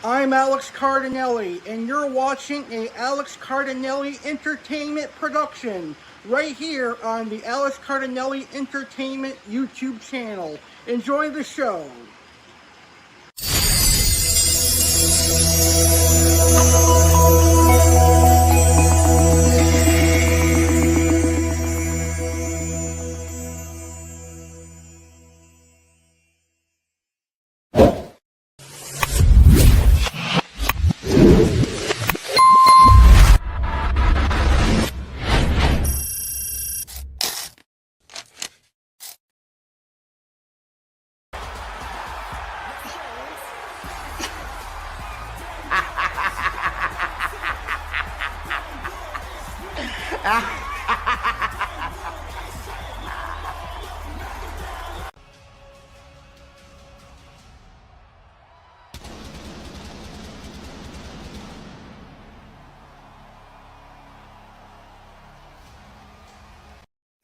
I'm Alex Cardinale, and you're watching a Alex Cardinale Entertainment production right here on the Alex Cardinale Entertainment YouTube channel. Enjoy the show.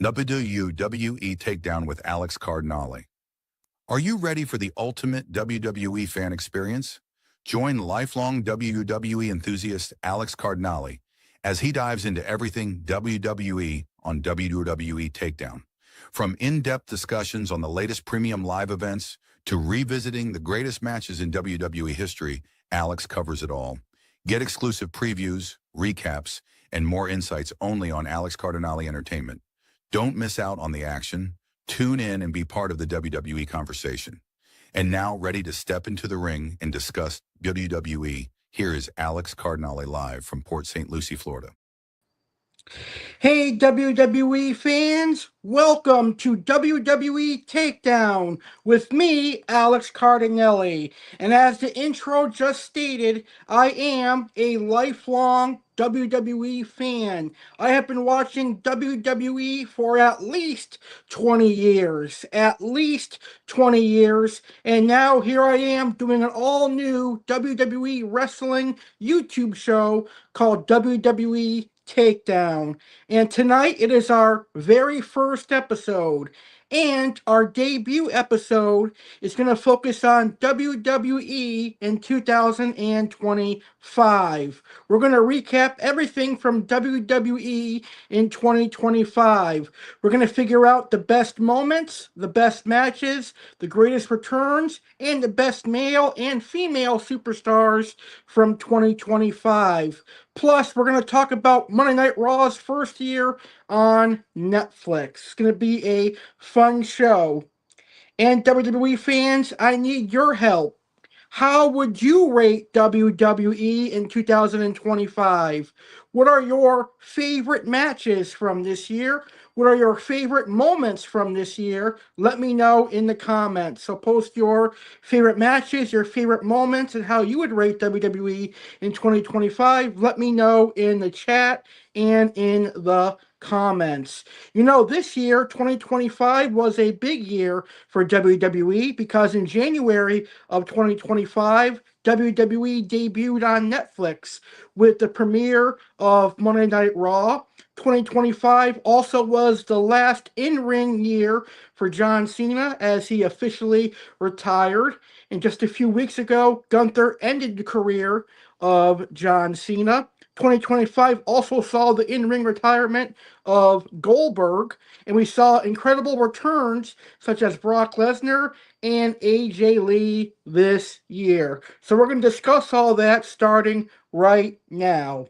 WWE Takedown with Alex Cardinale. Are you ready for the ultimate WWE fan experience? Join lifelong WWE enthusiast Alex Cardinale as he dives into everything WWE on WWE Takedown. From in-depth discussions on the latest premium live events to revisiting the greatest matches in WWE history, Alex covers it all. Get exclusive previews, recaps, and more insights only on Alex Cardinale Entertainment. Don't miss out on the action. Tune in and be part of the WWE conversation. And now, ready to step into the ring and discuss WWE, here is Alex Cardinale live from Port St. Lucie, Florida. Hey WWE fans, welcome to WWE Takedown with me, Alex Cardinale. And as the intro just stated, I am a lifelong WWE fan. I have been watching WWE for at least 20 years. And now here I am doing an all-new WWE Wrestling YouTube show called WWE Takedown. And tonight it is our very first episode. And our debut episode is going to focus on WWE in 2025. We're going to recap everything from WWE in 2025. We're going to figure out the best moments, the best matches, the greatest returns, and the best male and female superstars from 2025. Plus, we're going to talk about Monday Night Raw's first year on Netflix. It's going to be a fun show. And WWE fans, I need your help. How would you rate WWE in 2025? What are your favorite matches from this year? What are your favorite moments from this year? Let me know in the comments. So post your favorite matches, your favorite moments, and how you would rate WWE in 2025. Let me know in the chat and in the comments. You know, this year, 2025, was a big year for WWE because in January of 2025, WWE debuted on Netflix with the premiere of Monday Night Raw. 2025 also was the last in-ring year for John Cena as he officially retired. And just a few weeks ago, Gunther ended the career of John Cena. 2025 also saw the in-ring retirement of Goldberg, and we saw incredible returns such as Brock Lesnar and AJ Lee this year. So we're going to discuss all that starting right now.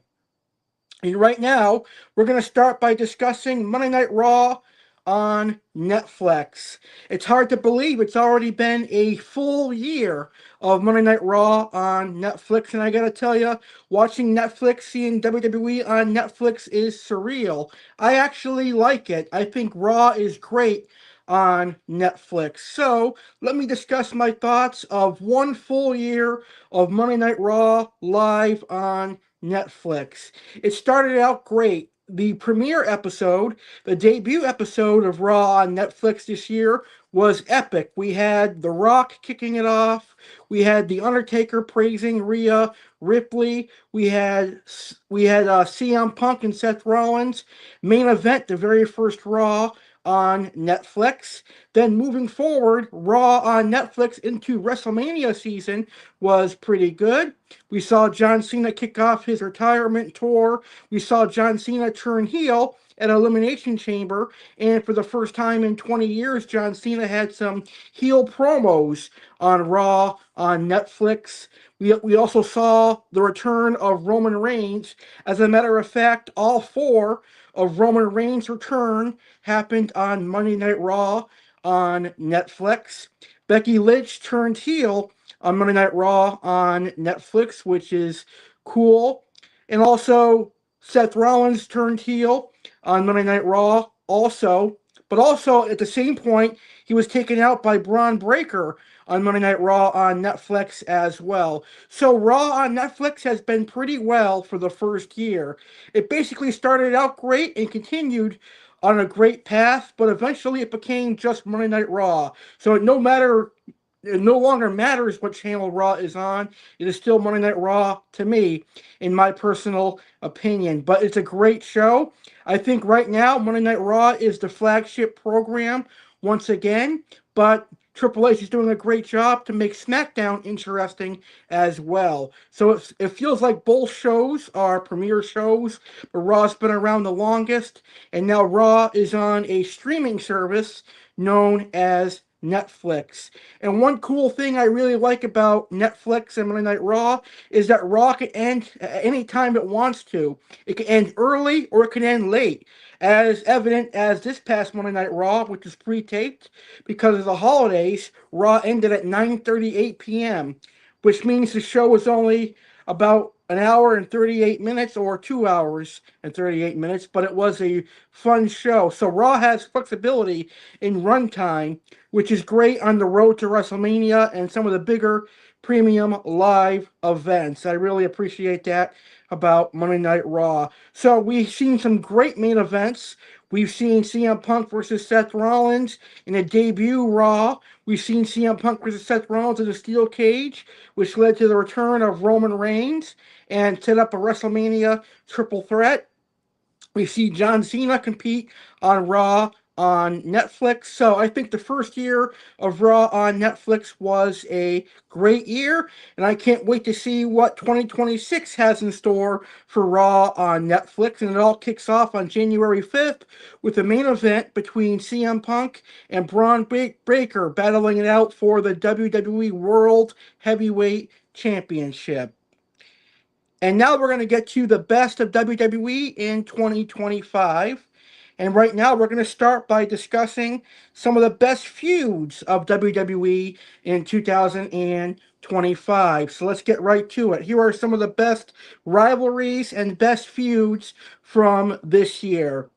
And right now, we're going to start by discussing Monday Night Raw on Netflix. It's hard to believe it's already been a full year of Monday Night Raw on Netflix, and I gotta tell you, watching Netflix, seeing WWE on Netflix is surreal. I actually like it. I think Raw is great on Netflix. So let me discuss my thoughts of one full year of Monday Night Raw live on Netflix. It started out great. The premiere episode, the debut episode of Raw on Netflix this year was epic. We had The Rock kicking it off. We had The Undertaker praising Rhea Ripley. We had CM Punk and Seth Rollins. Main event, the very first Raw on Netflix. Then moving forward, Raw on Netflix into WrestleMania season was pretty good. We saw John Cena kick off his retirement tour. We saw John Cena turn heel at Elimination Chamber, and for the first time in 20 years, John Cena had some heel promos on Raw on Netflix. We also saw the return of Roman Reigns. As a matter of fact, all four of Roman Reigns' return happened on Monday Night Raw on Netflix. Becky Lynch turned heel on Monday Night Raw on Netflix, which is cool. And also, Seth Rollins turned heel on Monday Night Raw also. But also, at the same point, he was taken out by Braun Breaker on Monday Night Raw on Netflix as well. So Raw on Netflix has been pretty well for the first year. It basically started out great and continued on a great path, but eventually it became just Monday Night Raw. So it no longer matters what channel Raw is on. It is still Monday Night Raw to me, in my personal opinion. But it's a great show. I think right now Monday Night Raw is the flagship program once again. But Triple H is doing a great job to make SmackDown interesting as well. So it feels like both shows are premier shows, but Raw's been around the longest, and now Raw is on a streaming service known as Netflix. And one cool thing I really like about Netflix and Monday Night Raw is that Raw can end at any time it wants to. It can end early or it can end late, as evident as this past Monday Night Raw, which was pre-taped because of the holidays. Raw ended at 9:38 p.m., which means the show was only about an hour and 38 minutes or 2 hours and 38 minutes, but it was a fun show. So Raw has flexibility in runtime, which is great on the road to WrestleMania and some of the bigger premium live events. I really appreciate that about Monday Night Raw. So we've seen some great main events. We've seen CM Punk versus Seth Rollins in a debut Raw. We've seen CM Punk versus Seth Rollins in a steel cage, which led to the return of Roman Reigns and set up a WrestleMania triple threat. We see John Cena compete on Raw on Netflix. So I think the first year of Raw on Netflix was a great year, and I can't wait to see what 2026 has in store for Raw on Netflix. And it all kicks off on January 5th with the main event between CM Punk and Braun Breaker battling it out for the WWE World Heavyweight Championship. And now we're going to get to the best of WWE in 2025. And right now we're going to start by discussing some of the best feuds of WWE in 2025. So let's get right to it. Here are some of the best rivalries and best feuds from this year.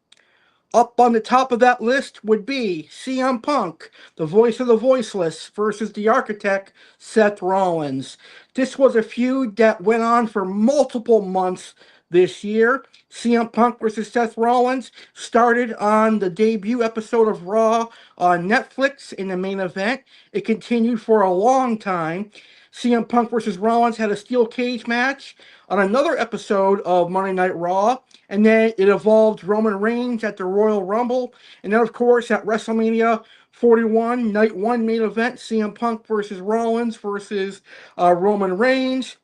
Up on the top of that list would be CM Punk, the voice of the voiceless, versus the architect, Seth Rollins. This was a feud that went on for multiple months this year. CM Punk versus Seth Rollins started on the debut episode of Raw on Netflix in the main event. It continued for a long time. CM Punk versus Rollins had a steel cage match on another episode of Monday Night Raw, and then it evolved Roman Reigns at the Royal Rumble, and then of course at WrestleMania 41, Night 1 main event, CM Punk versus Rollins versus Roman Reigns.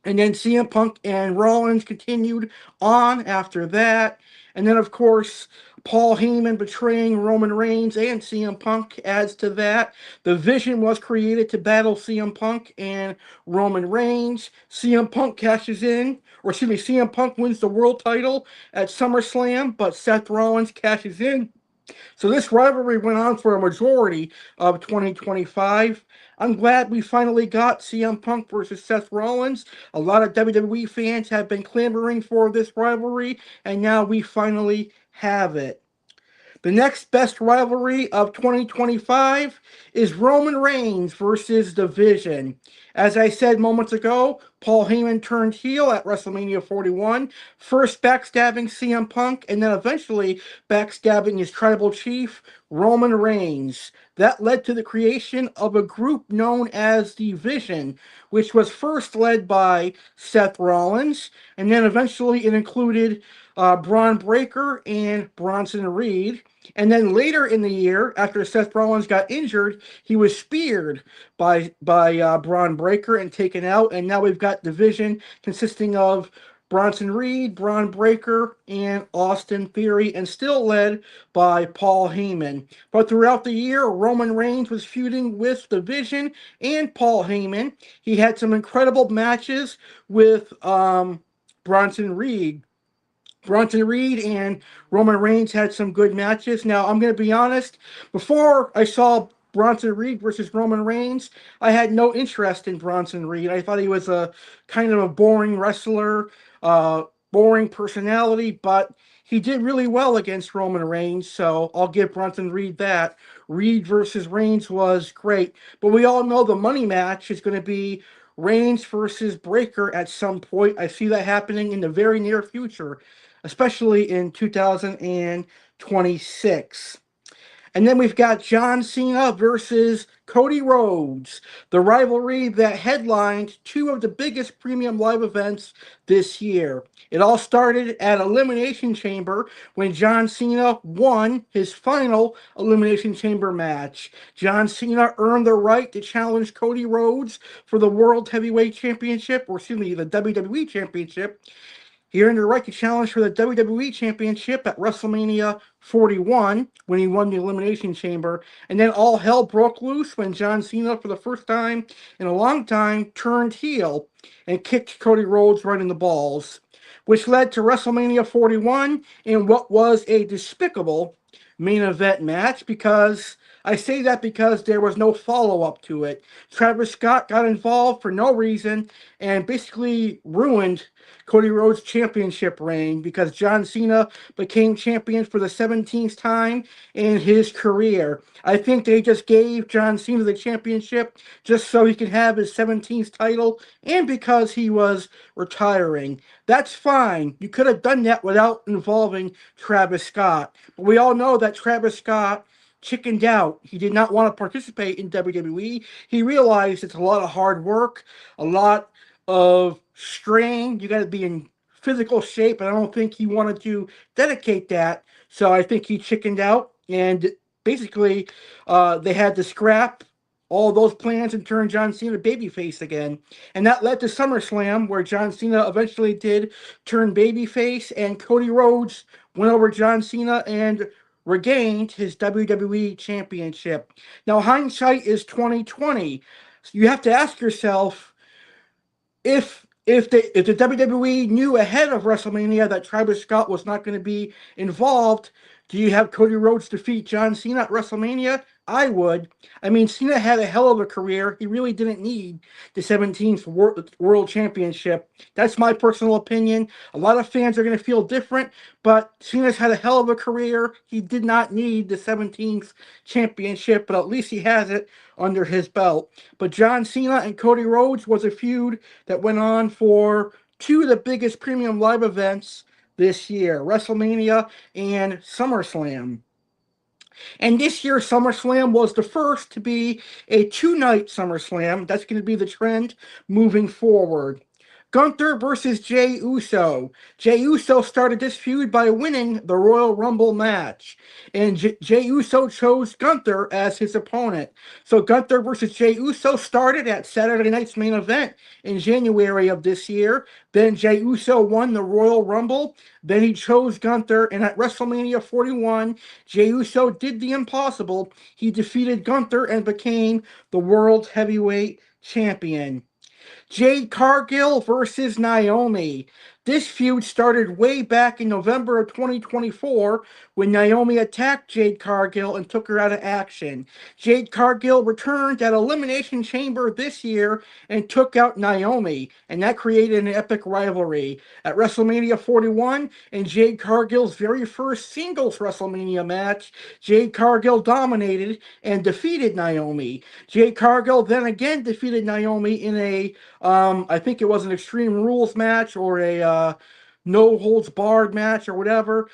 And then CM Punk and Rollins continued on after that. And then, of course, Paul Heyman betraying Roman Reigns and CM Punk adds to that. The Vision was created to battle CM Punk and Roman Reigns. CM Punk cashes in, or excuse me, CM Punk wins the world title at SummerSlam, but Seth Rollins cashes in. So this rivalry went on for a majority of 2025. I'm glad we finally got CM Punk versus Seth Rollins. A lot of WWE fans have been clamoring for this rivalry, and now we finally have it. The next best rivalry of 2025 is Roman Reigns versus The Vision. As I said moments ago, Paul Heyman turned heel at WrestleMania 41, first backstabbing CM Punk and then eventually backstabbing his tribal chief, Roman Reigns. That led to the creation of a group known as the Vision, which was first led by Seth Rollins, and then eventually it included Braun Breaker and Bronson Reed. And then later in the year, after Seth Rollins got injured, he was speared by Braun Breaker and taken out. And now we've got Division consisting of Bronson Reed, Braun Breaker, and Austin Theory, and still led by Paul Heyman. But throughout the year, Roman Reigns was feuding with the Vision and Paul Heyman. He had some incredible matches with Bronson Reed. Bronson Reed and Roman Reigns had some good matches. Now, I'm going to be honest, before I saw Bronson Reed versus Roman Reigns, I had no interest in Bronson Reed. I thought he was a kind of a boring wrestler, boring personality, but he did really well against Roman Reigns, so I'll give Bronson Reed that. Reed versus Reigns was great, but we all know the money match is going to be Reigns versus Breaker at some point. I see that happening in the very near future, especially in 2026. And then we've got John Cena versus Cody Rhodes, the rivalry that headlined two of the biggest premium live events this year. It all started at Elimination Chamber when John Cena won his final Elimination Chamber match. John Cena earned the right to challenge Cody Rhodes for the World Heavyweight Championship, or excuse me, the WWE Championship. He earned the right to challenge for the WWE Championship at WrestleMania 41 when he won the Elimination Chamber. And then all hell broke loose when John Cena, for the first time in a long time, turned heel and kicked Cody Rhodes right in the balls, which led to WrestleMania 41 in what was a despicable main event match, because I say that because there was no follow-up to it. Travis Scott got involved for no reason and basically ruined Cody Rhodes' championship reign, because John Cena became champion for the 17th time in his career. I think they just gave John Cena the championship just so he could have his 17th title and because he was retiring. That's fine. You could have done that without involving Travis Scott. But we all know that Travis Scott chickened out. He did not want to participate in WWE. He realized it's a lot of hard work, a lot of strain. You got to be in physical shape, and I don't think he wanted to dedicate that. So I think he chickened out, and basically they had to scrap all those plans and turn John Cena babyface again. And that led to SummerSlam, where John Cena eventually did turn babyface, and Cody Rhodes went over John Cena and regained his WWE Championship. Now, hindsight is 2020. You have to ask yourself, if the WWE knew ahead of WrestleMania that Travis Scott was not going to be involved, do you have Cody Rhodes defeat John Cena at WrestleMania? I would. I mean, Cena had a hell of a career. He really didn't need the 17th World Championship. That's my personal opinion. A lot of fans are going to feel different, but Cena's had a hell of a career. He did not need the 17th championship, but at least he has it under his belt. But John Cena and Cody Rhodes was a feud that went on for two of the biggest premium live events this year, WrestleMania and SummerSlam. And this year's SummerSlam was the first to be a two-night SummerSlam. That's going to be the trend moving forward. Gunther versus Jey Uso. Jey Uso started this feud by winning the Royal Rumble match, and Jey Uso chose Gunther as his opponent. So Gunther versus Jey Uso started at Saturday night's main event in January of this year. Then Jey Uso won the Royal Rumble. Then he chose Gunther, and at WrestleMania 41, Jey Uso did the impossible. He defeated Gunther and became the World Heavyweight Champion. Jade Cargill versus Naomi. This feud started way back in November of 2024 when Naomi attacked Jade Cargill and took her out of action. Jade Cargill returned at Elimination Chamber this year and took out Naomi, and that created an epic rivalry. At WrestleMania 41, in Jade Cargill's very first singles WrestleMania match, Jade Cargill dominated and defeated Naomi. Jade Cargill then again defeated Naomi in a I think it was an Extreme Rules match or a no holds barred match or whatever.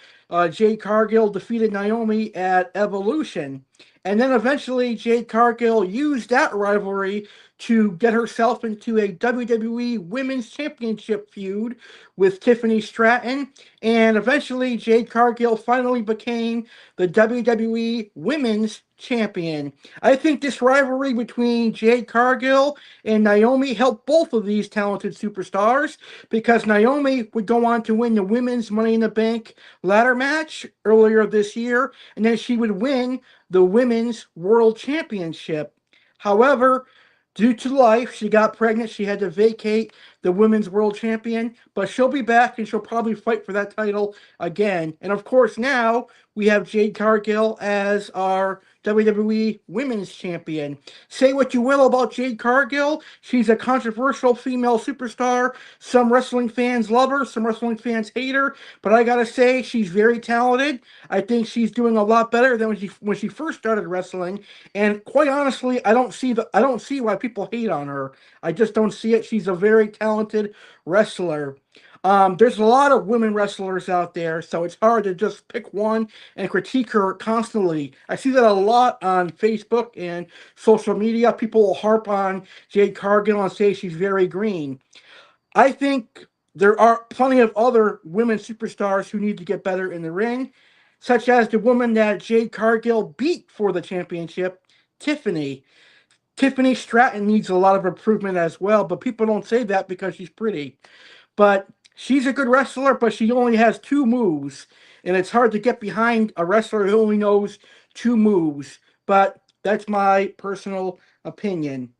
Jade Cargill defeated Naomi at Evolution. And then eventually Jade Cargill used that rivalry to get herself into a WWE Women's Championship feud with Tiffany Stratton. And eventually Jade Cargill finally became the WWE Women's Champion. I think this rivalry between Jade Cargill and Naomi helped both of these talented superstars because Naomi would go on to win the Women's Money in the Bank ladder match earlier this year, and then she would win the Women's World Championship. However, due to life, she got pregnant. She had to vacate the Women's World Champion, but she'll be back and she'll probably fight for that title again. And of course, now we have Jade Cargill as our WWE Women's Champion. Say what you will about Jade Cargill, she's a controversial female superstar. Some wrestling fans love her, some wrestling fans hate her, but I gotta say, she's very talented. I think she's doing a lot better than when she first started wrestling. And quite honestly, I don't see why people hate on her. I just don't see it. She's a very talented wrestler. There's a lot of women wrestlers out there, so it's hard to just pick one and critique her constantly. I see that a lot on Facebook and social media. People will harp on Jade Cargill and say she's very green. I think there are plenty of other women superstars who need to get better in the ring, such as the woman that Jade Cargill beat for the championship, Tiffany. Tiffany Stratton needs a lot of improvement as well, but people don't say that because she's pretty. But she's a good wrestler, but she only has two moves, and it's hard to get behind a wrestler who only knows two moves. But that's my personal opinion.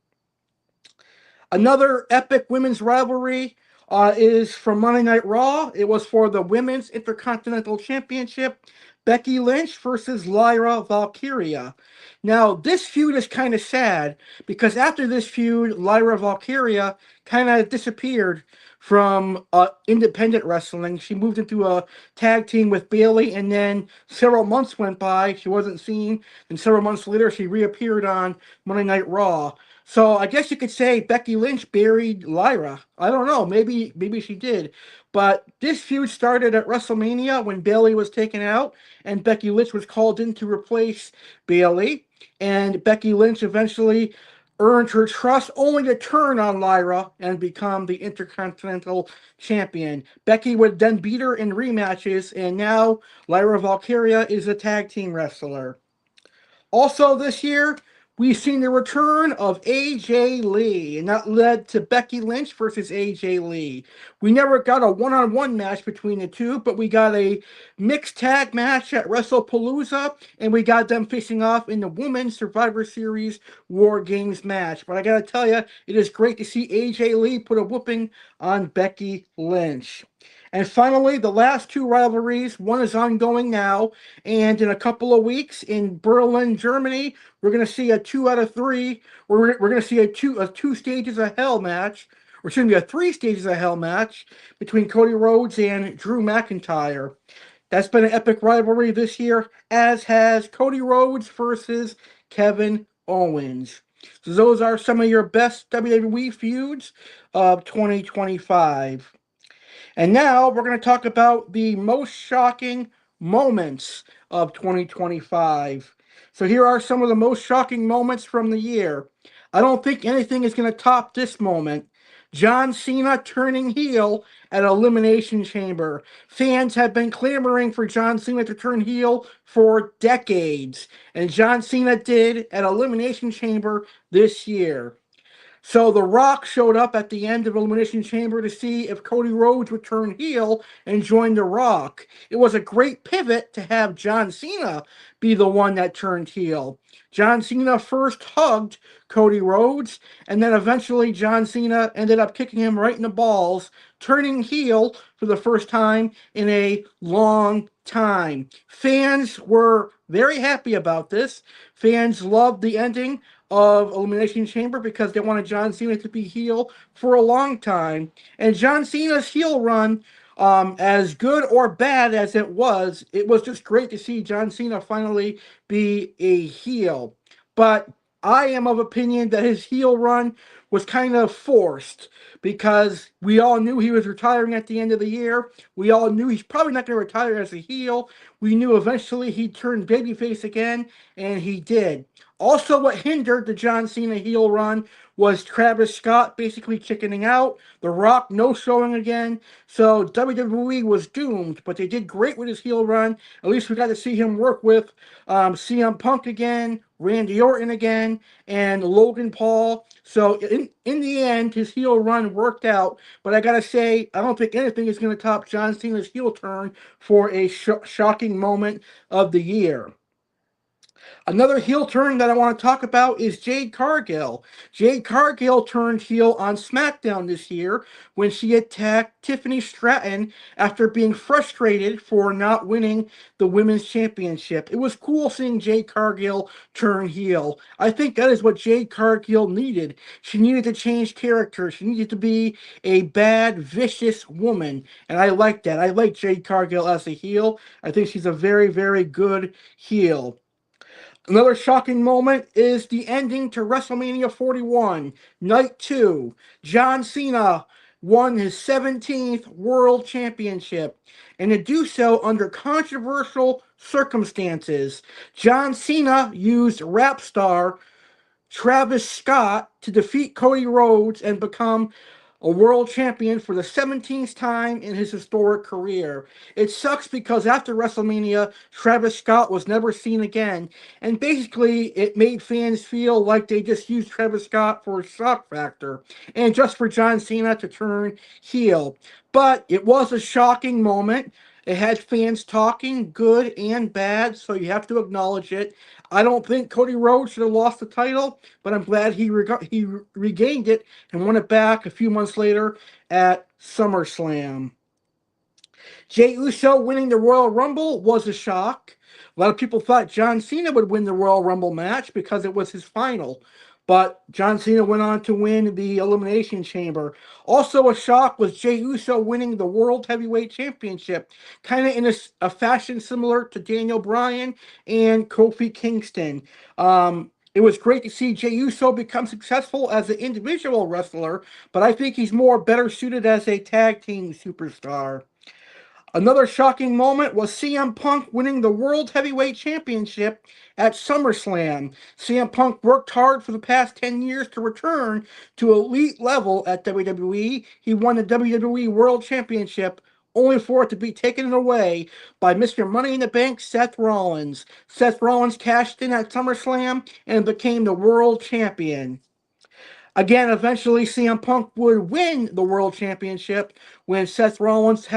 Another epic women's rivalry is from Monday Night Raw. It was for the Women's Intercontinental Championship. Becky Lynch versus Lyra Valkyria. Now, this feud is kind of sad because after this feud, Lyra Valkyria kind of disappeared from independent wrestling. She moved into a tag team with Bayley, and then several months went by. She wasn't seen, and several months later, she reappeared on Monday Night Raw. So I guess you could say Becky Lynch buried Lyra. I don't know. Maybe she did. But this feud started at WrestleMania when Bayley was taken out and Becky Lynch was called in to replace Bayley. And Becky Lynch eventually earned her trust only to turn on Lyra and become the Intercontinental Champion. Becky would then beat her in rematches, and now Lyra Valkyria is a tag team wrestler. Also this year, we've seen the return of AJ Lee, and that led to Becky Lynch versus AJ Lee. We never got a one-on-one match between the two, but we got a mixed tag match at WrestlePalooza, and we got them facing off in the Women's Survivor Series War Games match. But I gotta tell you, it is great to see AJ Lee put a whooping on Becky Lynch. And finally, the last two rivalries, one is ongoing now, and in a couple of weeks in Berlin, Germany, we're going to see a 2 out of 3. We're going to see a two stages of hell match, or excuse me, a 3 stages of hell match between Cody Rhodes and Drew McIntyre. That's been an epic rivalry this year, as has Cody Rhodes versus Kevin Owens. So those are some of your best WWE feuds of 2025. And now we're going to talk about the most shocking moments of 2025. So here are some of the most shocking moments from the year. I don't think anything is going to top this moment. John Cena turning heel at Elimination Chamber. Fans have been clamoring for John Cena to turn heel for decades, and John Cena did at Elimination Chamber this year. So The Rock showed up at the end of Elimination Chamber to see if Cody Rhodes would turn heel and join The Rock. It was a great pivot to have John Cena be the one that turned heel. John Cena first hugged Cody Rhodes, and then eventually John Cena ended up kicking him right in the balls, turning heel for the first time in a long time. Fans were very happy about this. Fans loved the ending of Elimination Chamber because they wanted John Cena to be heel for a long time. And John Cena's heel run, as good or bad as it was just great to see John Cena finally be a heel. But I am of opinion that his heel run was kind of forced because we all knew he was retiring at the end of the year. We all knew he's probably not going to retire as a heel. We knew eventually he'd turn babyface again, and he did. Also, what hindered the John Cena heel run was Travis Scott basically chickening out, The Rock no showing again. So WWE was doomed, but they did great with his heel run. At least we got to see him work with CM Punk again, Randy Orton again, and Logan Paul. So in the end, his heel run worked out. But I gotta say, I don't think anything is going to top John Cena's heel turn for a shocking moment of the year. Another heel turn that I want to talk about is Jade Cargill. Jade Cargill turned heel on SmackDown this year when she attacked Tiffany Stratton after being frustrated for not winning the Women's Championship. It was cool seeing Jade Cargill turn heel. I think that is what Jade Cargill needed. She needed to change character. She needed to be a bad, vicious woman, and I like that. I like Jade Cargill as a heel. I think she's a very, very good heel. Another shocking moment is the ending to WrestleMania 41, Night 2. John Cena won his 17th World Championship, and to do so under controversial circumstances. John Cena used rap star Travis Scott to defeat Cody Rhodes and become a world champion for the 17th time in his historic career. It sucks because after WrestleMania, Travis Scott was never seen again, and basically it made fans feel like they just used Travis Scott for a shock factor and just for John Cena to turn heel. But it was a shocking moment. It had fans talking, good and bad, so you have to acknowledge it. I don't think Cody Rhodes should have lost the title, but I'm glad he regained it and won it back a few months later at SummerSlam. Jey Uso winning the Royal Rumble was a shock. A lot of people thought John Cena would win the Royal Rumble match because it was his final. But John Cena went on to win the Elimination Chamber. Also a shock was Jey Uso winning the World Heavyweight Championship, kind of in a fashion similar to Daniel Bryan and Kofi Kingston. It was great to see Jey Uso become successful as an individual wrestler, but I think he's more better suited as a tag team superstar. Another shocking moment was CM Punk winning the World Heavyweight Championship at SummerSlam. CM Punk worked hard for the past 10 years to return to elite level at WWE. He won the WWE World Championship only for it to be taken away by Mr. Money in the Bank Seth Rollins. Seth Rollins cashed in at SummerSlam and became the world champion. Again, eventually CM Punk would win the World Championship when Seth Rollins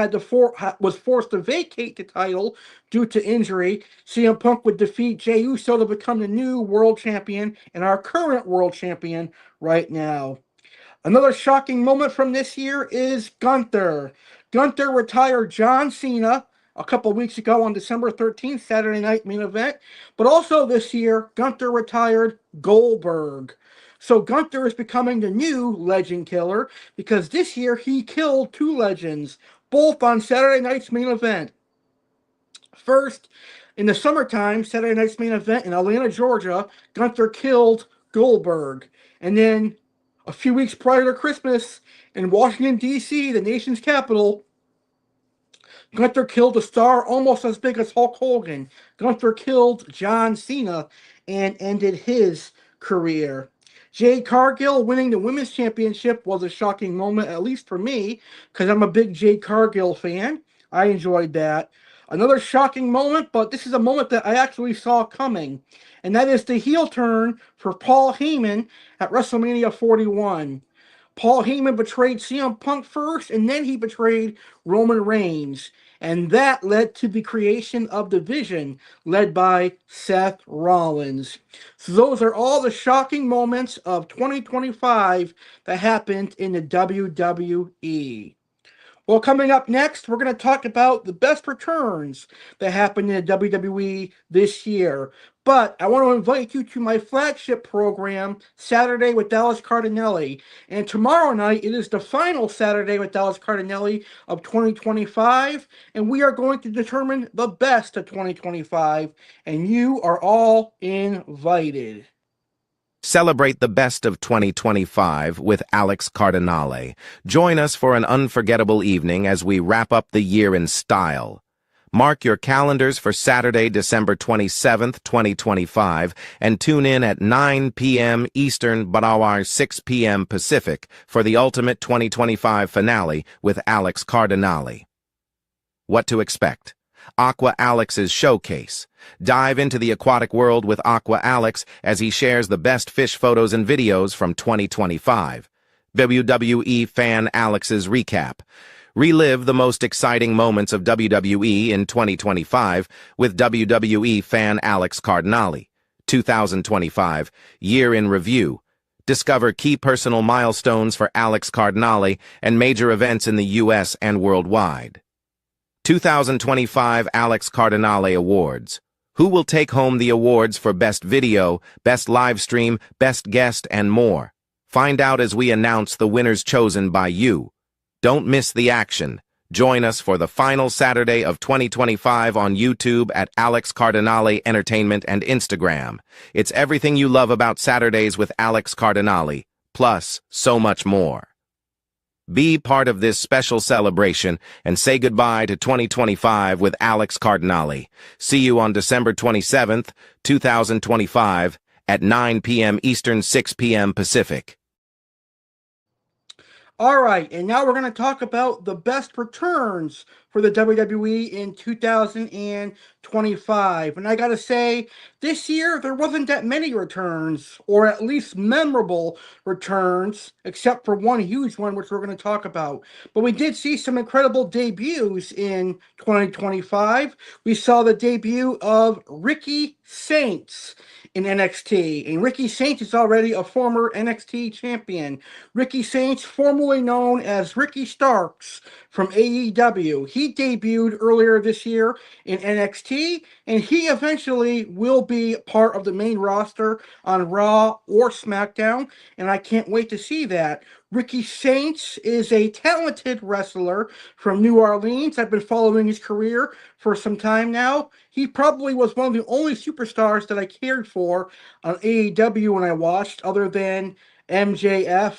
was forced to vacate the title due to injury. CM Punk would defeat Jey Uso to become the new World Champion and our current World Champion right now. Another shocking moment from this year is Gunther. Gunther retired John Cena a couple weeks ago on December 13th, Saturday Night Main Event. But also this year, Gunther retired Goldberg. So Gunther is becoming the new legend killer because this year he killed two legends, both on Saturday Night's Main Event. First, in the summertime, Saturday Night's Main Event in Atlanta, Georgia, Gunther killed Goldberg. And then a few weeks prior to Christmas in Washington, D.C., the nation's capital, Gunther killed a star almost as big as Hulk Hogan. Gunther killed John Cena and ended his career. Jade Cargill winning the Women's Championship was a shocking moment, at least for me, because I'm a big Jade Cargill fan. I enjoyed that. Another shocking moment, but this is a moment that I actually saw coming, and that is the heel turn for Paul Heyman at WrestleMania 41. Paul Heyman betrayed CM Punk first, and then he betrayed Roman Reigns. And that led to the creation of the Division, led by Seth Rollins. So those are all the shocking moments of 2025 that happened in the WWE. Well, coming up next, we're going to talk about the best returns that happened in the WWE this year. But I want to invite you to my flagship program, Saturday with Alex Cardinale. And tomorrow night, it is the final Saturday with Alex Cardinale of 2025. And we are going to determine the best of 2025. And you are all invited. Celebrate the best of 2025 with Alex Cardinale. Join us for an unforgettable evening as we wrap up the year in style. Mark your calendars for Saturday, December 27th, 2025, and tune in at 9 p.m. Eastern, but our 6 p.m. Pacific for the Ultimate 2025 finale with Alex Cardinale. What to expect? Aqua Alex's showcase. Dive into the aquatic world with Aqua Alex as he shares the best fish photos and videos from 2025. WWE Fan Alex's recap. Relive the most exciting moments of WWE in 2025 with WWE Fan Alex Cardinale. 2025 Year in Review. Discover key personal milestones for Alex Cardinale and major events in the U.S. and worldwide. 2025 Alex Cardinale Awards. Who will take home the awards for Best Video, Best Livestream, Best Guest, and more? Find out as we announce the winners chosen by you. Don't miss the action. Join us for the final Saturday of 2025 on YouTube at Alex Cardinale Entertainment and Instagram. It's everything you love about Saturdays with Alex Cardinale, plus so much more. Be part of this special celebration and say goodbye to 2025 with Alex Cardinale. See you on December 27th, 2025 at 9 p.m. Eastern, 6 p.m. Pacific. All right, and now we're going to talk about the best returns for the WWE in 2025. And I got to say, this year there wasn't that many returns, or at least memorable returns, except for one huge one, which we're going to talk about. But we did see some incredible debuts in 2025. We saw the debut of Ricky Saints in NXT, and Ricky Saints is already a former NXT champion. Ricky Saints, formerly known as Ricky Starks from AEW, he debuted earlier this year in NXT, and he eventually will be part of the main roster on Raw or SmackDown, and I can't wait to see that. Ricky Saints is a talented wrestler from New Orleans. I've been following his career for some time now. He probably was one of the only superstars that I cared for on AEW when I watched, other than MJF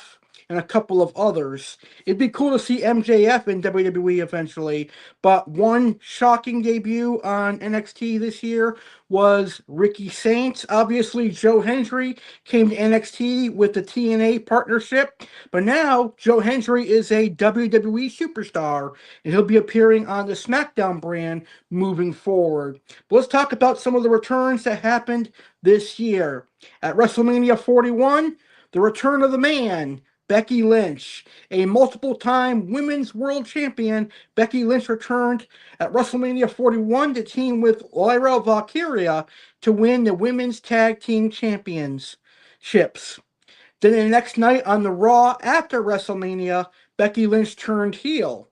and a couple of others. It'd be cool to see MJF in WWE eventually, but one shocking debut on NXT this year was Ricky Saints. Obviously, Joe Hendry came to NXT with the TNA partnership, but now Joe Hendry is a WWE superstar, and he'll be appearing on the SmackDown brand moving forward. But let's talk about some of the returns that happened this year. At WrestleMania 41, the return of the man, Becky Lynch, a multiple-time women's world champion. Becky Lynch returned at WrestleMania 41 to team with Lyra Valkyria to win the Women's Tag Team Championships. Then the next night on the Raw after WrestleMania, Becky Lynch turned heel,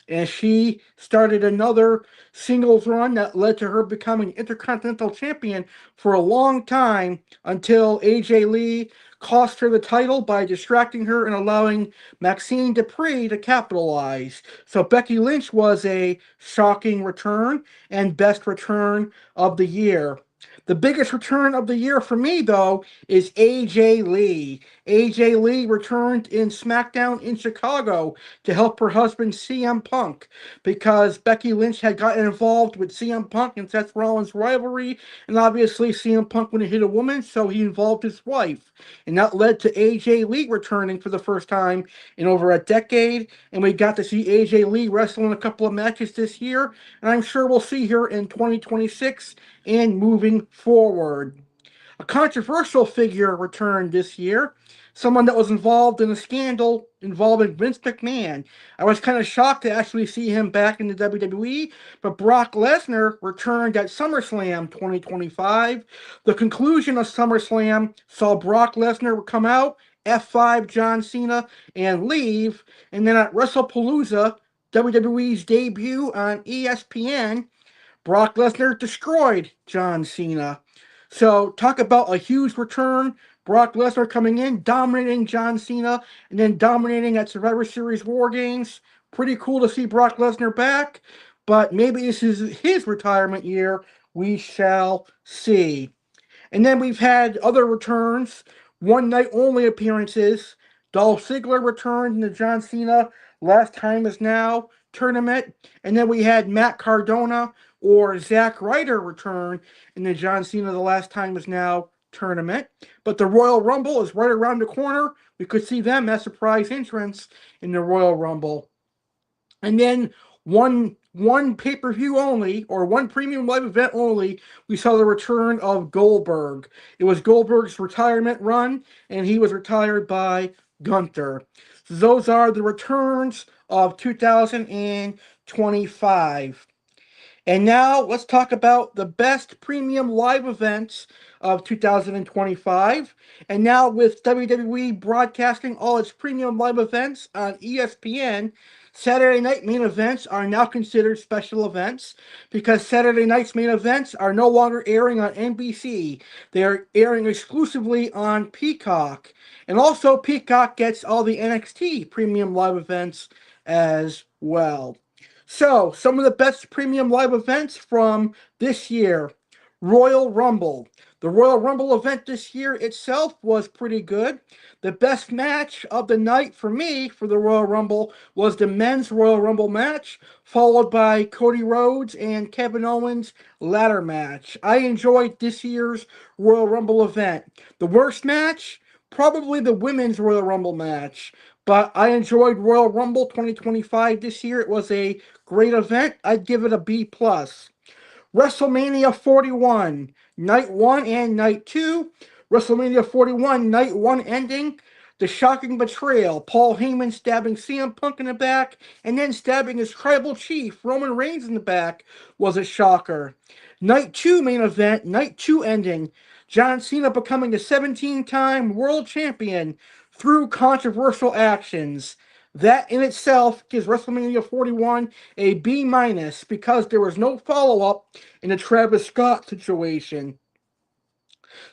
and she started another singles run that led to her becoming Intercontinental Champion for a long time until AJ Lee cost her the title by distracting her and allowing Maxine Dupree to capitalize. So Becky Lynch was a shocking return and best return of the year. The biggest return of the year for me, though, is AJ Lee. AJ Lee returned in SmackDown in Chicago to help her husband CM Punk, because Becky Lynch had gotten involved with CM Punk and Seth Rollins' rivalry, and obviously CM Punk wouldn't hit a woman, so he involved his wife. And that led to AJ Lee returning for the first time in over a decade, and we got to see AJ Lee wrestle in a couple of matches this year, and I'm sure we'll see her in 2026 and moving forward. A controversial figure returned this year, someone that was involved in a scandal involving Vince McMahon. I was kind of shocked to actually see him back in the WWE, but Brock Lesnar returned at SummerSlam 2025. The conclusion of SummerSlam saw Brock Lesnar come out, F5 John Cena, and leave, and then at WrestlePalooza, WWE's debut on ESPN, Brock Lesnar destroyed John Cena. So talk about a huge return. Brock Lesnar coming in, dominating John Cena, and then dominating at Survivor Series War Games. Pretty cool to see Brock Lesnar back, but maybe this is his retirement year. We shall see. And then we've had other returns. one-night only appearances. Dolph Ziggler returned in the John Cena Last Time Is Now tournament. And then we had Matt Cardona or Zack Ryder return in the John Cena The Last Time Is Now tournament. But the Royal Rumble is right around the corner. We could see them as surprise entrants in the Royal Rumble. And then one pay-per-view only, or one premium live event only, we saw the return of Goldberg. It was Goldberg's retirement run, and he was retired by Gunther. So those are the returns of 2025. And now let's talk about the best premium live events of 2025. And now with WWE broadcasting all its premium live events on ESPN, Saturday night main events are now considered special events because Saturday night's main events are no longer airing on NBC. They are airing exclusively on Peacock. And also Peacock gets all the NXT premium live events as well. So, some of the best premium live events from this year. Royal Rumble. The Royal Rumble event this year itself was pretty good. The best match of the night for me for the Royal Rumble was the men's Royal Rumble match, followed by Cody Rhodes and Kevin Owens' ladder match. I enjoyed this year's Royal Rumble event. The worst match? Probably the women's Royal Rumble match. But I enjoyed Royal Rumble 2025 this year. It was a great event. I'd give it a B+. WrestleMania 41, Night 1 and Night 2. WrestleMania 41, Night 1 ending. The shocking betrayal. Paul Heyman stabbing CM Punk in the back and then stabbing his tribal chief, Roman Reigns, in the back was a shocker. Night 2 main event, Night 2 ending. John Cena becoming the 17-time world champion through controversial actions. That in itself gives WrestleMania 41 a B- because there was no follow-up in the Travis Scott situation.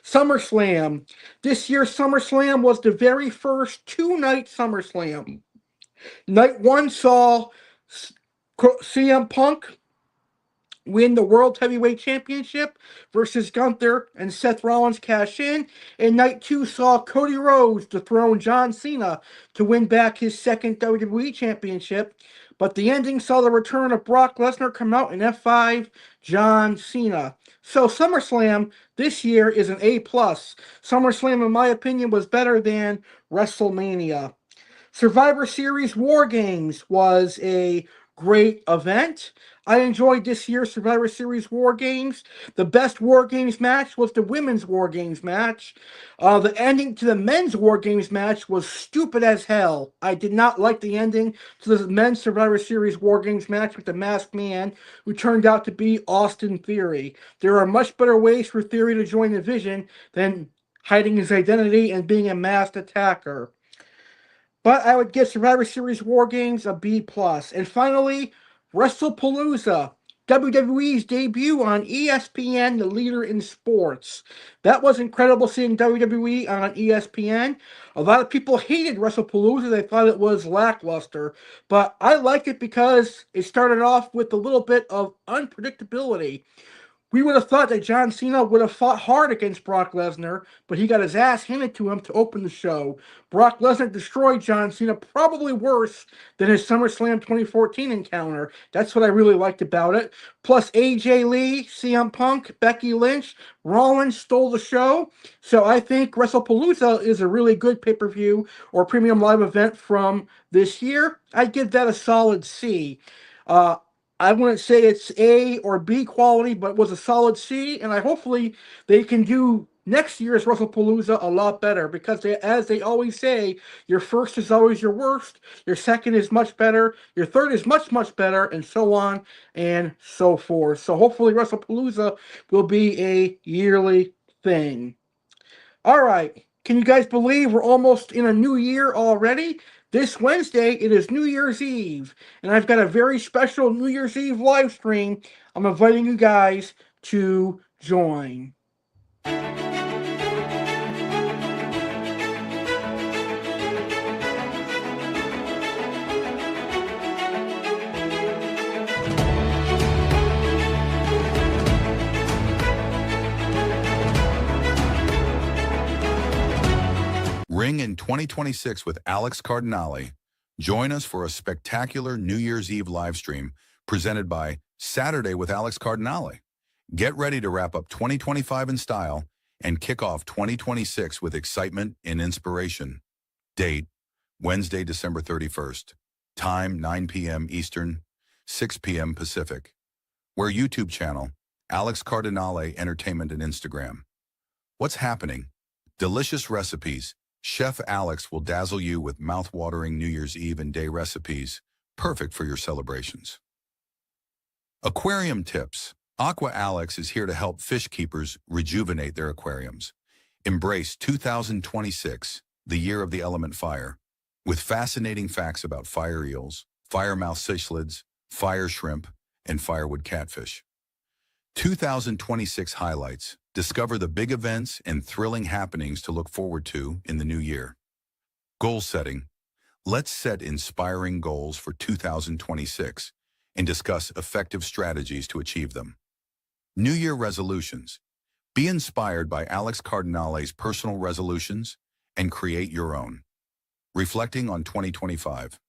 SummerSlam. This year's SummerSlam was the very first two-night SummerSlam. Night 1 saw CM Punk win the World Heavyweight Championship versus Gunther and Seth Rollins cash in. And Night 2 saw Cody Rhodes dethrone John Cena to win back his second WWE Championship. But the ending saw the return of Brock Lesnar come out in F5 John Cena. So SummerSlam this year is an A+. SummerSlam, in my opinion, was better than WrestleMania. Survivor Series War Games was a great event. I enjoyed this year's Survivor Series War Games. The best War Games match was the women's War Games match. The ending to the men's War Games match was stupid as hell. I did not like the ending to the men's Survivor Series War Games match with the masked man, who turned out to be Austin Theory. There are much better ways for Theory to join the division than hiding his identity and being a masked attacker. But I would give Survivor Series War Games a B+. And finally, WrestlePalooza, WWE's debut on ESPN, the leader in sports. That was incredible seeing WWE on ESPN. A lot of people hated WrestlePalooza. They thought it was lackluster. But I liked it because it started off with a little bit of unpredictability. We would have thought that John Cena would have fought hard against Brock Lesnar, but he got his ass handed to him to open the show. Brock Lesnar destroyed John Cena, probably worse than his SummerSlam 2014 encounter. That's what I really liked about it. Plus AJ Lee, CM Punk, Becky Lynch, Rollins stole the show. So I think WrestlePalooza is a really good pay-per-view or premium live event from this year. I'd give that a solid C. I wouldn't say it's A or B quality, but it was a solid C, and hopefully they can do next year's WrestlePalooza a lot better, because as they always say, your first is always your worst, your second is much better, your third is much, much better, and so on and so forth. So hopefully WrestlePalooza will be a yearly thing. All right, can you guys believe we're almost in a new year already? This Wednesday, it is New Year's Eve, and I've got a very special New Year's Eve live stream I'm inviting you guys to join. 2026 with Alex Cardinale. Join us for a spectacular New Year's Eve live stream presented by Saturday with Alex Cardinale. Get ready to wrap up 2025 in style and kick off 2026 with excitement and inspiration. Date, Wednesday, December 31st. Time, 9 p.m. Eastern, 6 p.m. Pacific. Where YouTube channel, Alex Cardinale Entertainment and Instagram. What's happening? Delicious recipes. Chef Alex will dazzle you with mouth-watering New Year's Eve and day recipes, perfect for your celebrations. Aquarium tips. Aqua Alex is here to help fish keepers rejuvenate their aquariums. Embrace 2026, the year of the element fire, with fascinating facts about fire eels, firemouth cichlids, fire shrimp, and firewood catfish. 2026 highlights. Discover the big events and thrilling happenings to look forward to in the new year. Goal setting. Let's set inspiring goals for 2026 and discuss effective strategies to achieve them. New Year resolutions. Be inspired by Alex Cardinale's personal resolutions and create your own. Reflecting on 2025.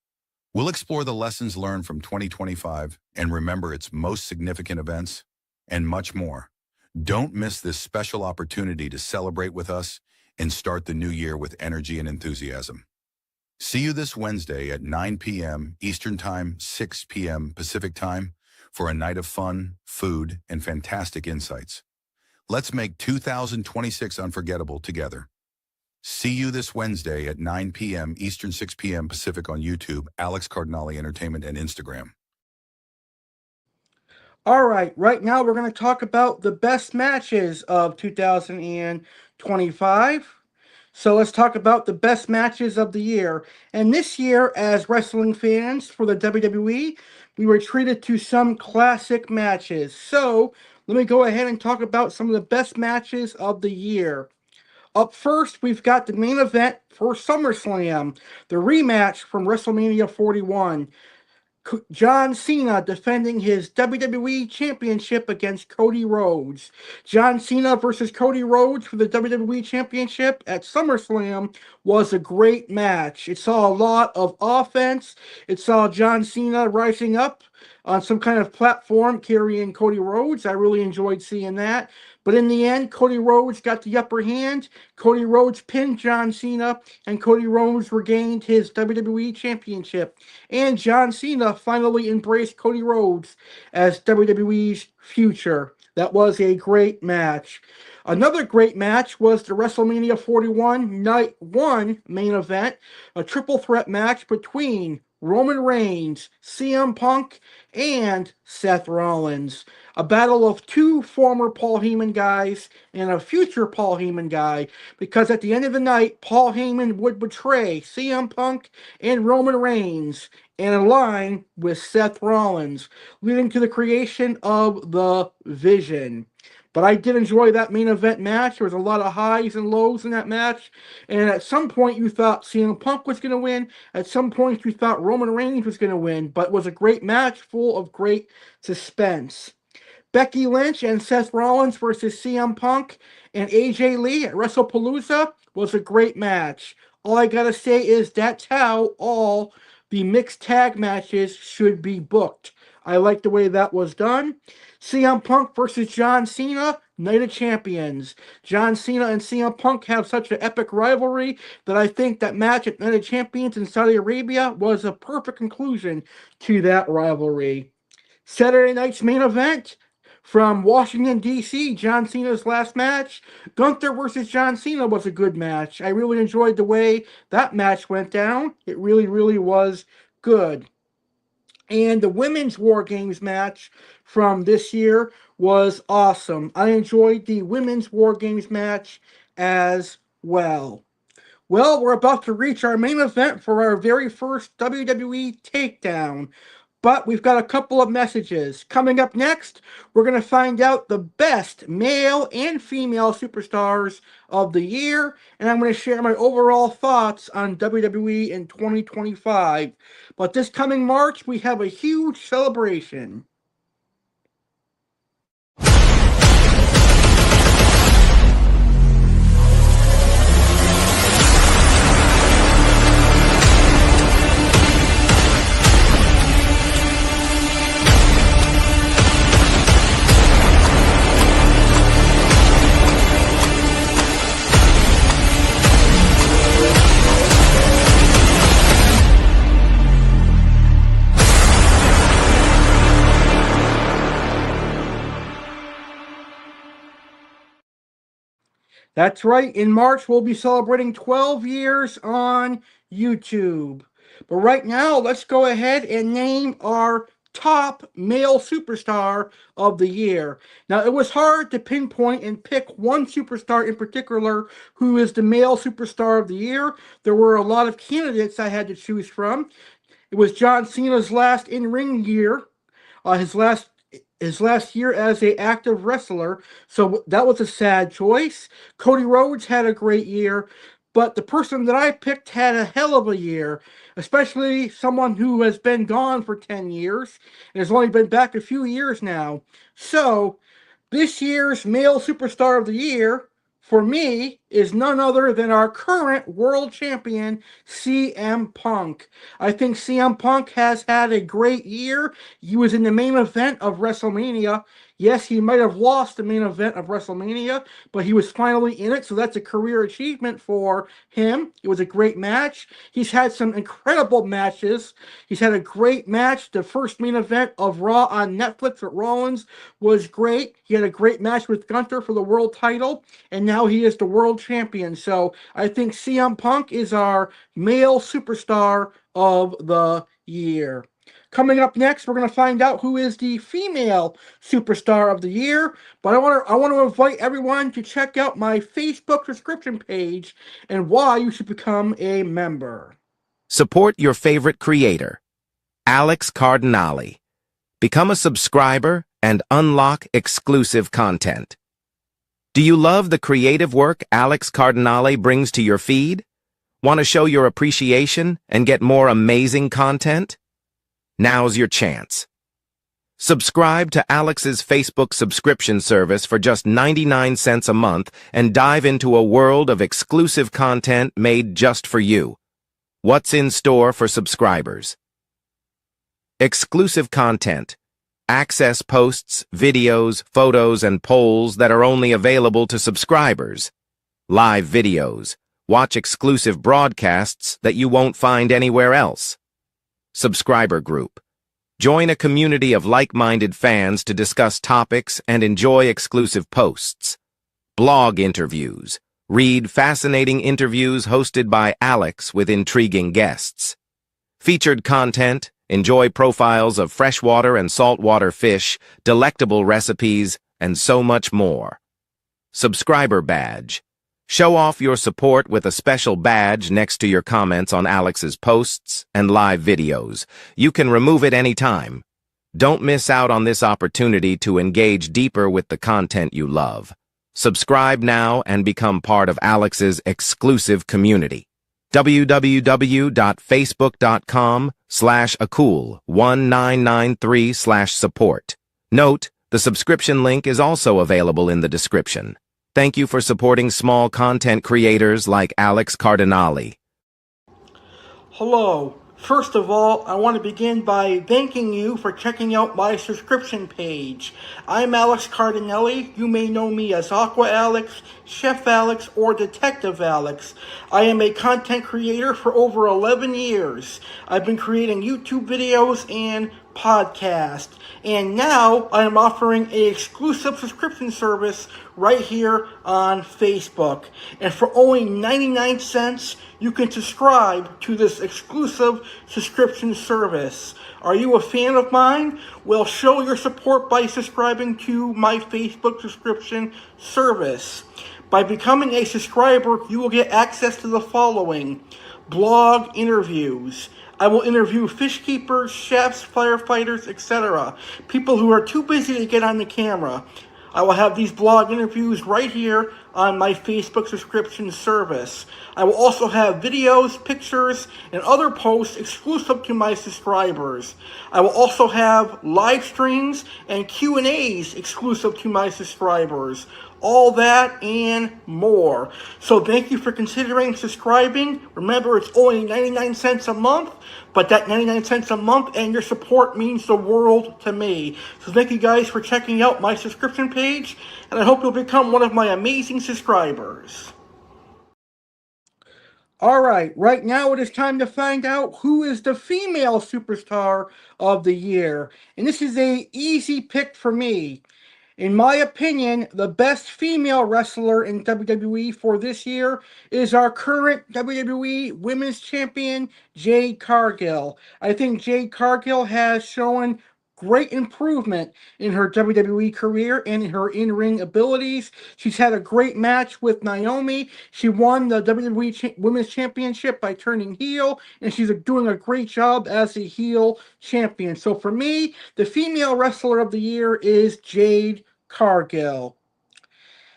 We'll explore the lessons learned from 2025 and remember its most significant events and much more. Don't miss this special opportunity to celebrate with us and start the new year with energy and enthusiasm. See you this Wednesday at 9 p.m. Eastern Time, 6 p.m. Pacific Time for a night of fun, food, and fantastic insights. Let's make 2026 unforgettable together. See you this Wednesday at 9 p.m. Eastern, 6 p.m. Pacific on YouTube, Alex Cardinale Entertainment, and Instagram. All right now we're going to talk about the best matches of 2025. So let's talk about the best matches of the year. And this year, as wrestling fans for the WWE, we were treated to some classic matches. So let me go ahead and talk about some of the best matches of the year. Up first, we've got the main event for SummerSlam, the rematch from WrestleMania 41. John Cena defending his WWE Championship against Cody Rhodes. John Cena versus Cody Rhodes for the WWE Championship at SummerSlam was a great match. It saw a lot of offense. It saw John Cena rising up on some kind of platform carrying Cody Rhodes. I really enjoyed seeing that. But in the end, Cody Rhodes got the upper hand. Cody Rhodes pinned John Cena, and Cody Rhodes regained his WWE Championship. And John Cena finally embraced Cody Rhodes as WWE's future. That was a great match. Another great match was the WrestleMania 41 Night 1 main event, a triple threat match between Roman Reigns, CM Punk, and Seth Rollins. A battle of two former Paul Heyman guys and a future Paul Heyman guy, because at the end of the night, Paul Heyman would betray CM Punk and Roman Reigns and align with Seth Rollins, leading to the creation of The Vision. But I did enjoy that main event match. There was a lot of highs and lows in that match. And at some point you thought CM Punk was going to win. At some point you thought Roman Reigns was going to win. But it was a great match full of great suspense. Becky Lynch and Seth Rollins versus CM Punk and AJ Lee at WrestlePalooza was a great match. All I gotta say is that's how all the mixed tag matches should be booked. I like the way that was done. CM Punk versus John Cena, Night of Champions. John Cena and CM Punk have such an epic rivalry that I think that match at Night of Champions in Saudi Arabia was a perfect conclusion to that rivalry. Saturday night's main event from Washington, D.C., John Cena's last match. Gunther versus John Cena was a good match. I really enjoyed the way that match went down. It really, really was good. And the women's War Games match from this year was awesome. I enjoyed the women's War Games match as well. Well, we're about to reach our main event for our very first WWE Takedown. But we've got a couple of messages. Coming up next, we're going to find out the best male and female superstars of the year. And I'm going to share my overall thoughts on WWE in 2025. But this coming March, we have a huge celebration. That's right. In March, we'll be celebrating 12 years on YouTube. But right now, let's go ahead and name our top male superstar of the year. Now, it was hard to pinpoint and pick one superstar in particular who is the male superstar of the year. There were a lot of candidates I had to choose from. It was John Cena's last in-ring year, his last year as a active wrestler, so that was a sad choice. Cody Rhodes had a great year, but the person that I picked had a hell of a year, especially someone who has been gone for 10 years and has only been back a few years now. So, this year's male superstar of the year, for me, is none other than our current world champion, CM Punk. I think CM Punk has had a great year. He was in the main event of WrestleMania. Yes, he might have lost the main event of WrestleMania, but he was finally in it, so that's a career achievement for him. It was a great match. He's had some incredible matches. He's had a great match. The first main event of Raw on Netflix at Rollins was great. He had a great match with Gunther for the world title, and now he is the world champion. So I think CM Punk is our male superstar of the year. Coming up next, we're going to find out who is the female superstar of the year. But I want to invite everyone to check out my Facebook subscription page and why you should become a member. Support your favorite creator, Alex Cardinale. Become a subscriber and unlock exclusive content. Do you love the creative work Alex Cardinale brings to your feed? Want to show your appreciation and get more amazing content? Now's your chance. Subscribe to Alex's Facebook subscription service for just 99 cents a month and dive into a world of exclusive content made just for you. What's in store for subscribers? Exclusive content. Access posts, videos, photos, and polls that are only available to subscribers. Live videos. Watch exclusive broadcasts that you won't find anywhere else. Subscriber group. Join a community of like-minded fans to discuss topics and enjoy exclusive posts. Blog interviews. Read fascinating interviews hosted by Alex with intriguing guests. Featured content. Enjoy profiles of freshwater and saltwater fish, delectable recipes, and so much more. Subscriber badge. Show off your support with a special badge next to your comments on Alex's posts and live videos. You can remove it anytime. Don't miss out on this opportunity to engage deeper with the content you love. Subscribe now and become part of Alex's exclusive community. www.facebook.com/acool1993/support. Note, the subscription link is also available in the description. Thank you for supporting small content creators like Alex Cardinale. Hello. First of all, I want to begin by thanking you for checking out my subscription page. I'm Alex Cardinale. You may know me as Aqua Alex, Chef Alex, or Detective Alex. I am a content creator for over 11 years. I've been creating YouTube videos and podcast. And now I am offering an exclusive subscription service right here on Facebook. And for only 99 cents, you can subscribe to this exclusive subscription service. Are you a fan of mine? Well, show your support by subscribing to my Facebook subscription service. By becoming a subscriber, you will get access to the following: blog interviews. I will interview fish keepers, chefs, firefighters, etc. People who are too busy to get on the camera. I will have these blog interviews right here on my Facebook subscription service. I will also have videos, pictures, and other posts exclusive to my subscribers. I will also have live streams and Q&As exclusive to my subscribers. All that and more. So thank you for considering subscribing. Remember, it's only 99 cents a month, but that 99 cents a month and your support means the world to me. So thank you guys for checking out my subscription page, and I hope you'll become one of my amazing subscribers. Alright, right now it is time to find out who is the female superstar of the year. And this is an easy pick for me. In my opinion, the best female wrestler in WWE for this year is our current WWE Women's Champion, Jade Cargill. I think Jade Cargill has shown great improvement in her WWE career and in her in-ring abilities. She's had a great match with Naomi. She won the WWE Women's Championship by turning heel, and she's doing a great job as a heel champion. So for me, the female wrestler of the year is Jade Cargill.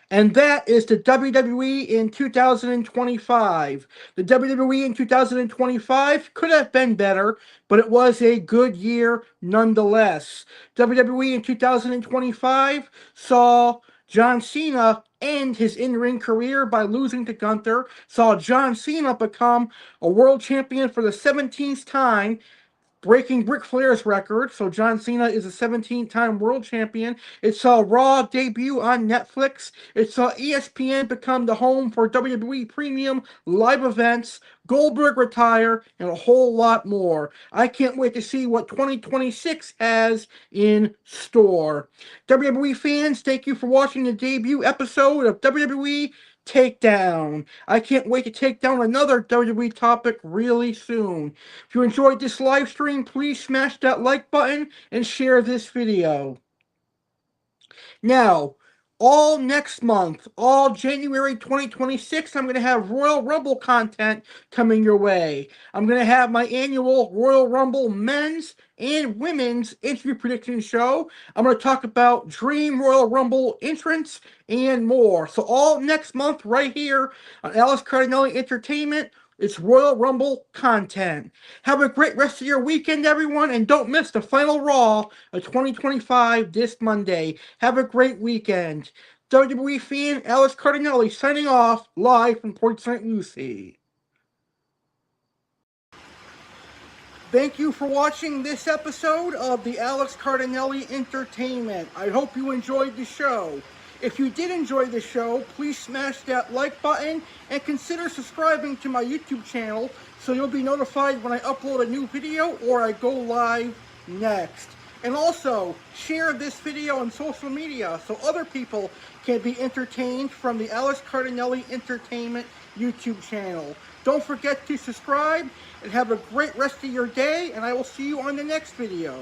And that is the WWE in 2025. The WWE in 2025 could have been better, but it was a good year nonetheless. WWE in 2025 saw John Cena end his in-ring career by losing to Gunther, saw John Cena become a world champion for the 17th time, breaking Ric Flair's record. So John Cena is a 17-time world champion. It saw Raw debut on Netflix. It saw ESPN become the home for WWE Premium live events, Goldberg retire, and a whole lot more. I can't wait to see what 2026 has in store. WWE fans, thank you for watching the debut episode of WWE Takedown. I can't wait to take down another WWE topic really soon. If you enjoyed this live stream, please smash that like button and share this video. Now, all next month, all January 2026, I'm going to have Royal Rumble content coming your way. I'm going to have my annual Royal Rumble men's and women's interview prediction show. I'm going to talk about Dream Royal Rumble entrants and more. So all next month right here on Alex Cardinale Entertainment, it's Royal Rumble content. Have a great rest of your weekend, everyone, and don't miss the final Raw of 2025 this Monday. Have a great weekend. WWE Fan Alex Cardinale signing off live from Port St. Lucie. Thank you for watching this episode of the Alex Cardinale Entertainment. I hope you enjoyed the show. If you did enjoy the show, please smash that like button and consider subscribing to my YouTube channel so you'll be notified when I upload a new video or I go live next. And also, share this video on social media so other people can be entertained from the Alex Cardinale Entertainment YouTube channel. Don't forget to subscribe and have a great rest of your day, and I will see you on the next video.